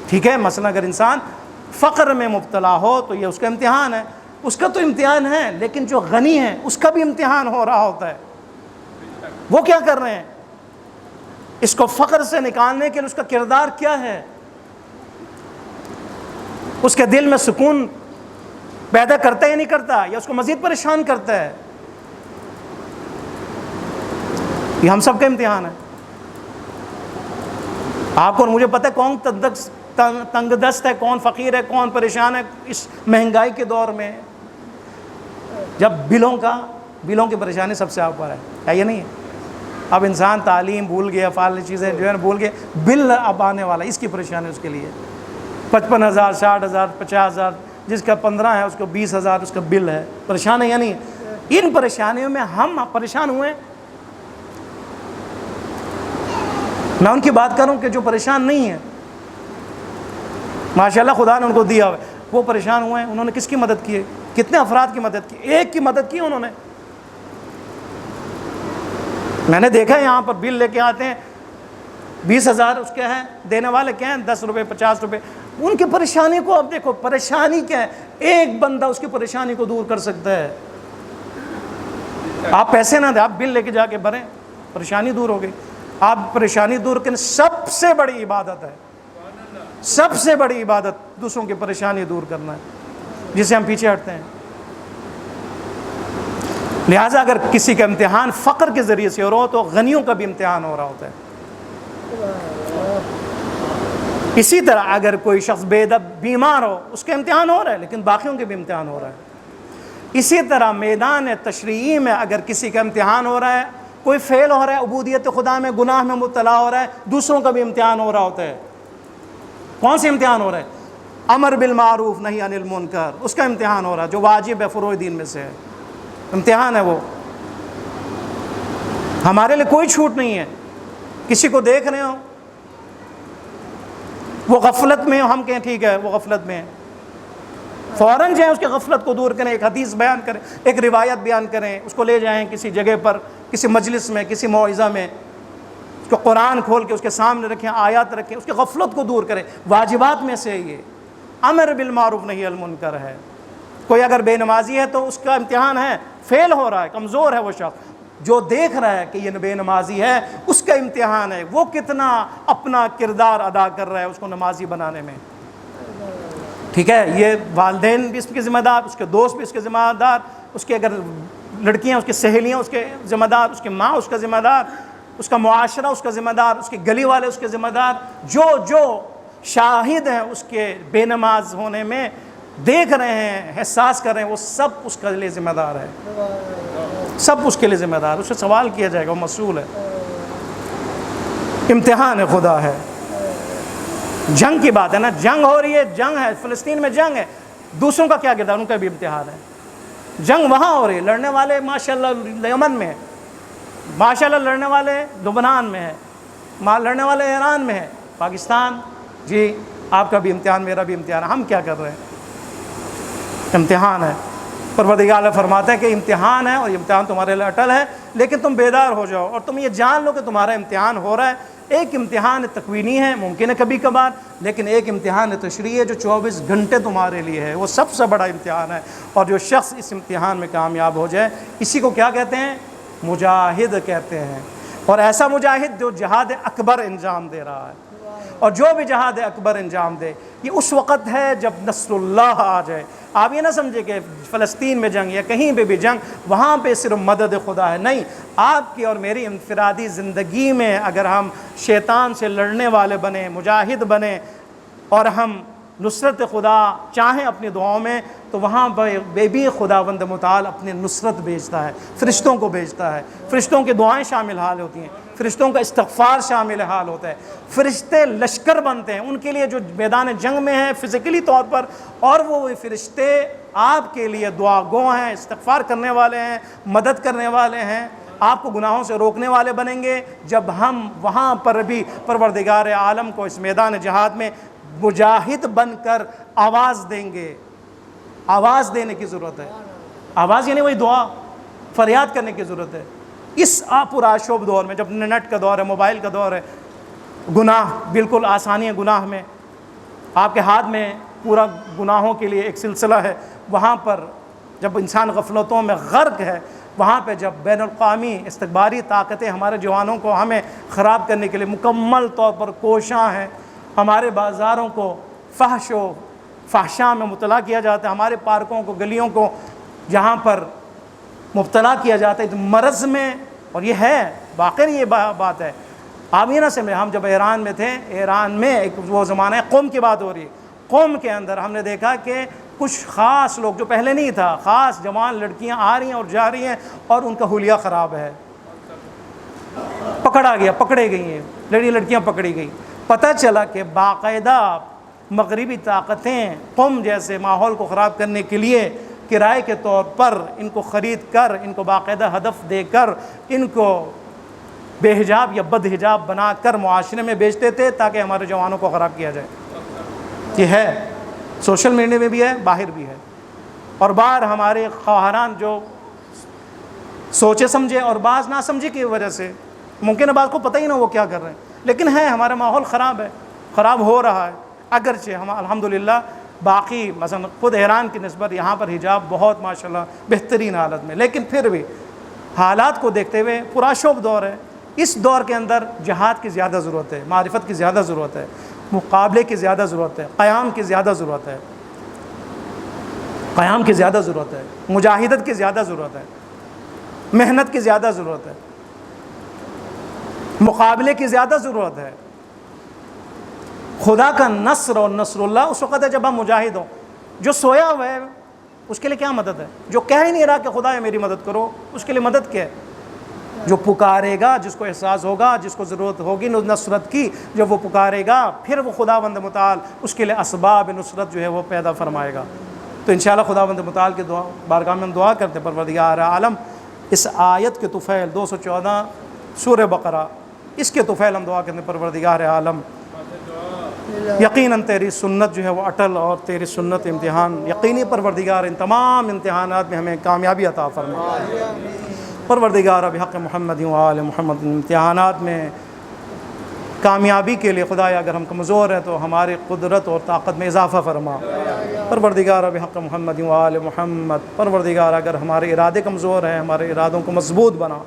[SPEAKER 1] ٹھیک ہے، مثلا اگر انسان فقر میں مبتلا ہو تو یہ اس کا امتحان ہے، اس کا تو امتحان ہے، لیکن جو غنی ہے اس کا بھی امتحان ہو رہا ہوتا ہے۔ وہ کیا کر رہے ہیں؟ اس کو فقر سے نکالنے کے لیے اس کا کردار کیا ہے، اس کے دل میں سکون پیدا کرتا ہے یا نہیں کرتا، یا اس کو مزید پریشان کرتا ہے؟ یہ ہم سب کا امتحان ہے۔ آپ کو اور مجھے پتہ ہے کون تنگ دست ہے، کون فقیر ہے، کون پریشان ہے اس مہنگائی کے دور میں، جب بلوں کی پریشانی سب سے آپ پر ہے یہ نہیں ہے؟ اب انسان تعلیم بھول گیا، فالتو چیزیں جو ہے بھول گئے، بل اب آنے والا، اس کی پریشانی اس کے لیے 55,000 60,000 50,000، جس کا 15 ہے اس کو 20,000 اس کا بل ہے، پریشان ہے یا نہیں؟ ان پریشانیوں میں ہم پریشان ہوئے۔ میں ان کی بات کروں کہ جو پریشان نہیں ہیں، ماشاءاللہ خدا نے ان کو دیا، وہ پریشان ہوئے ہیں، انہوں نے کس کی مدد کی ہے؟ کتنے افراد کی مدد کی؟ ایک کی مدد کی انہوں نے۔ میں نے دیکھا ہے یہاں پر بل لے کے آتے ہیں 20,000، اس کے ہیں دینے والے کیا ہیں 10 روپے 50 روپے، ان کی پریشانی کو اب دیکھو، پریشانی کیا ہے، ایک بندہ اس کی پریشانی کو دور کر سکتا ہے۔ آپ پیسے نہ دیں، آپ بل لے کے جا کے بھریں، پریشانی دور ہو گئی۔ آپ پریشانی دور کریں، سب سے بڑی عبادت ہے، سب سے بڑی عبادت دوسروں کی پریشانی دور کرنا ہے، جسے ہم پیچھے ہٹتے ہیں۔ لہٰذا اگر کسی کا امتحان فقر کے ذریعے سے ہو رہا ہو تو غنیوں کا بھی امتحان ہو رہا ہوتا ہے۔ اسی طرح اگر کوئی شخص بے دب بیمار ہو، اس کا امتحان ہو رہا ہے، لیکن باقیوں کے بھی امتحان ہو رہا ہے۔ اسی طرح میدان تشریعی میں اگر کسی کا امتحان ہو رہا ہے، کوئی فعل ہو رہا ہے عبودیت خدا میں، گناہ میں مبتلا ہو رہا ہے، دوسروں کا بھی امتحان ہو رہا ہوتا ہے۔ کون سے امتحان ہو رہا ہے؟ امر بالمعروف نہی عن المنکر، اس کا امتحان ہو رہا ہے، جو واجب ہے فروع دین میں سے ہے، امتحان ہے وہ۔ ہمارے لیے کوئی چھوٹ نہیں ہے، کسی کو دیکھ رہے ہو وہ غفلت میں ہو، ہم کہیں ٹھیک ہے وہ غفلت میں ہے، فوراً جائیں اس کے غفلت کو دور کریں، ایک حدیث بیان کریں، ایک روایت بیان کریں، اس کو لے جائیں کسی جگہ پر، کسی مجلس میں، کسی موعظہ میں، اس کو قرآن کھول کے اس کے سامنے رکھیں، آیات رکھیں، اس کی غفلت کو دور کریں۔ واجبات میں سے یہ امر بالمعروف نہی عن المنکر ہے۔ کوئی اگر بے نمازی ہے تو اس کا امتحان ہے فیل ہو رہا ہے، کمزور ہے وہ شخص جو دیکھ رہا ہے کہ یہ بے نمازی ہے، اس کا امتحان ہے وہ کتنا اپنا کردار ادا کر رہا ہے اس کو نمازی بنانے میں. ٹھیک ہے، یہ والدین بھی اس کے ذمہ دار، اس کے دوست بھی اس کے ذمہ دار، اس کے اگر لڑکیاں اس کی سہیلیاں اس کے ذمہ دار، اس کی ماں اس کا ذمہ دار، اس کا معاشرہ اس کا ذمہ دار، اس کے گلی والے اس کے ذمہ دار، جو شاہد ہیں اس کے بے نماز ہونے میں، دیکھ رہے ہیں، احساس کر رہے ہیں، وہ سب اس کے لیے ذمہ دار ہے، سب اس کے لیے ذمہ دار، اس سے سوال کیا جائے گا، وہ مسئول ہے. امتحان ہے، خدا ہے. جنگ کی بات ہے نا، جنگ ہو رہی ہے، جنگ ہے، فلسطین میں جنگ ہے، دوسروں کا کیا کردار، ان کا بھی امتحان ہے. جنگ وہاں ہو رہی ہے، لڑنے والے ماشاءاللہ یمن میں ہے، ماشاءاللہ لڑنے والے لبنان میں ہے، لڑنے والے ایران میں ہے، پاکستان. جی آپ کا بھی امتحان، میرا بھی امتحان ہے. ہم کیا کر رہے ہیں؟ امتحان ہے. پروردگار فرماتا ہے کہ امتحان ہے اور امتحان تمہارے لیے اٹل ہے، لیکن تم بیدار ہو جاؤ اور تم یہ جان لو کہ تمہارا امتحان ہو رہا ہے. ایک امتحان تکوینی ہے، ممکن ہے کبھی کبھار، لیکن ایک امتحان تشریعی ہے جو 24 گھنٹے تمہارے لیے ہے، وہ سب سے بڑا امتحان ہے. اور جو شخص اس امتحان میں کامیاب ہو جائے، اسی کو کیا کہتے ہیں؟ مجاہد کہتے ہیں. اور ایسا مجاہد جو جہاد اکبر انجام دے رہا ہے. اور جو بھی جہاد اکبر انجام دے، یہ اس وقت ہے جب نصر اللہ آ جائے. آپ یہ نہ سمجھے کہ فلسطین میں جنگ یا کہیں پہ بھی جنگ، وہاں پہ صرف مدد خدا ہے. نہیں، آپ کی اور میری انفرادی زندگی میں اگر ہم شیطان سے لڑنے والے بنیں، مجاہد بنیں، اور ہم نصرت خدا چاہیں اپنی دعاؤں میں، تو وہاں بے بھی خداوند متعال اپنی نصرت بھیجتا ہے، فرشتوں کو بھیجتا ہے. فرشتوں کی دعائیں شامل حال ہوتی ہیں، فرشتوں کا استغفار شامل حال ہوتا ہے. فرشتے لشکر بنتے ہیں ان کے لیے جو میدان جنگ میں ہیں فزیکلی طور پر، اور وہ فرشتے آپ کے لیے دعا گو ہیں، استغفار کرنے والے ہیں، مدد کرنے والے ہیں، آپ کو گناہوں سے روکنے والے بنیں گے. جب ہم وہاں پر بھی پروردگار عالم کو اس میدان جہاد میں مجاہد بن کر آواز دیں گے. آواز دینے کی ضرورت ہے. آواز یعنی وہی دعا، فریاد کرنے کی ضرورت ہے. اس پرآشوب دور میں، جب نیٹ کا دور ہے، موبائل کا دور ہے، گناہ بالکل آسانی ہے گناہ میں، آپ کے ہاتھ میں پورا گناہوں کے لیے ایک سلسلہ ہے. وہاں پر جب انسان غفلتوں میں غرق ہے، وہاں پہ جب بین الاقوامی استخباری طاقتیں ہمارے جوانوں کو ہمیں خراب کرنے کے لیے مکمل طور پر کوشاں ہیں، ہمارے بازاروں کو فحش و فحشاں میں مبتلا کیا جاتا ہے، ہمارے پارکوں کو، گلیوں کو جہاں پر مبتلا کیا جاتا ہے مرض میں. اور یہ ہے واقعی یہ بات ہے. آپ یہ نہ سمجھیں، ہم جب ایران میں تھے، ایران میں ایک وہ زمانہ ہے، قوم کی بات ہو رہی ہے، قوم کے اندر ہم نے دیکھا کہ کچھ خاص لوگ، جو پہلے نہیں تھا، خاص جوان لڑکیاں آ رہی ہیں اور جا رہی ہیں اور ان کا حلیہ خراب ہے، پکڑا گیا، پکڑے گئی ہیں لڑکیاں پکڑی گئی. پتہ چلا کہ باقاعدہ مغربی طاقتیں قوم جیسے ماحول کو خراب کرنے کے لیے کرائے کے طور پر ان کو خرید کر، ان کو باقاعدہ ہدف دے کر، ان کو بے حجاب یا بد حجاب بنا کر معاشرے میں بیچتے تھے تاکہ ہمارے جوانوں کو خراب کیا جائے. یہ ہے، سوشل میڈیا میں بھی ہے، باہر بھی ہے. اور بعض ہمارے خواہران جو سوچے سمجھے اور بعض نہ سمجھے کی وجہ سے، ممکن ہے بعض کو پتہ ہی نہ وہ کیا کر رہے ہیں، لیکن ہے ہمارا ماحول خراب ہے، خراب ہو رہا ہے. اگرچہ ہم الحمدللہ باقی مثلا خود ایران کی نسبت یہاں پر حجاب بہت ماشاءاللہ بہترین حالت میں، لیکن پھر بھی حالات کو دیکھتے ہوئے پرآشوب دور ہے. اس دور کے اندر جہاد کی زیادہ ضرورت ہے، معرفت کی زیادہ ضرورت ہے، مقابلے کی زیادہ ضرورت ہے، قیام کی زیادہ ضرورت ہے، قیام کی زیادہ ضرورت ہے، مجاہدت کی زیادہ ضرورت ہے، محنت کی زیادہ ضرورت ہے، مقابلے کی زیادہ ضرورت ہے. خدا کا نصر اور نصر اللہ اس وقت ہے جب ہم مجاہد ہوں. جو سویا ہوا ہے اس کے لیے کیا مدد ہے؟ جو کہہ ہی نہیں رہا کہ خدا ہے میری مدد کرو، اس کے لیے مدد کیا ہے؟ جو پکارے گا، جس کو احساس ہوگا، جس کو ضرورت ہوگی نصرت کی، جب وہ پکارے گا پھر وہ خداوند متعال اس کے لیے اسباب نصرت جو ہے وہ پیدا فرمائے گا. تو انشاءاللہ خداوند متعال کی دعا بارگاہ میں ہم دعا کرتے ہیں، پروردگار عالم اس آیت کے طفیل 214 سورہ بقرہ، اس کے طفیل ہم دعا کرتے ہیں، پروردگار عالم یقیناً تیری سنت جو ہے وہ اٹل، اور تیری سنت امتحان یقینی پروردگار ان تمام امتحانات میں ہمیں کامیابی عطا فرما. پروردگار بحق محمد و آل محمد امتحانات میں کامیابی کے لیے خدایا اگر ہم کمزور ہیں تو ہماری قدرت اور طاقت میں اضافہ فرما۔ پروردگار بحق محمد و آل محمد، پروردگار اگر ہمارے ارادے کمزور ہیں ہمارے ارادوں کو مضبوط بنا۔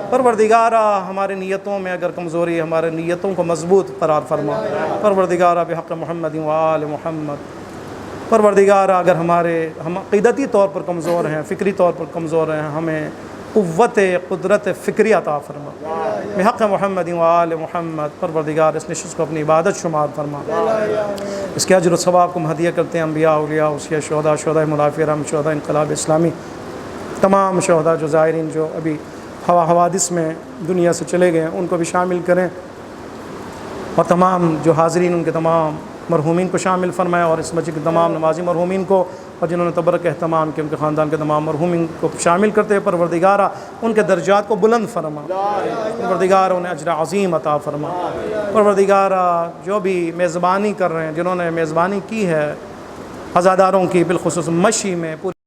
[SPEAKER 1] پروردگار ہمارے نیتوں میں اگر کمزوری ہے ہمارے نیتوں کو مضبوط قرار فرما۔ پروردگار بحق محمد و آل محمد، پروردگار اگر ہم عقیدتی طور پر کمزور ہیں، فکری طور پر کمزور ہیں، ہمیں قوت قدرت فکری عطا فرما بحق محمد و آل محمد۔ پروردگار اس نشست کو اپنی عبادت شمار فرما، اس کے اجر و ثواب کو ہدیہ کرتے ہیں انبیاء اولیاء اوصیاء شہداء، شہداء منافع رحم، شہداء انقلاب اسلامی، تمام شہداء جو زائرین جو ابھی حوادث میں دنیا سے چلے گئے ہیں ان کو بھی شامل کریں، اور تمام جو حاضرین ان کے تمام مرحومین کو شامل فرمائے، اور اس مسجد کے تمام نمازی مرحومین کو، اور جنہوں نے تبرک اہتمام کیا ان کے خاندان کے تمام مرحومین کو شامل کرتے ہیں۔ پروردگارہ ان کے درجات کو بلند فرما، پروردگار انہیں اجر عظیم عطا فرما۔ پروردگارہ جو بھی میزبانی کر رہے ہیں، جنہوں نے میزبانی کی ہے عزاداروں کی، بالخصوص مشی میں پوری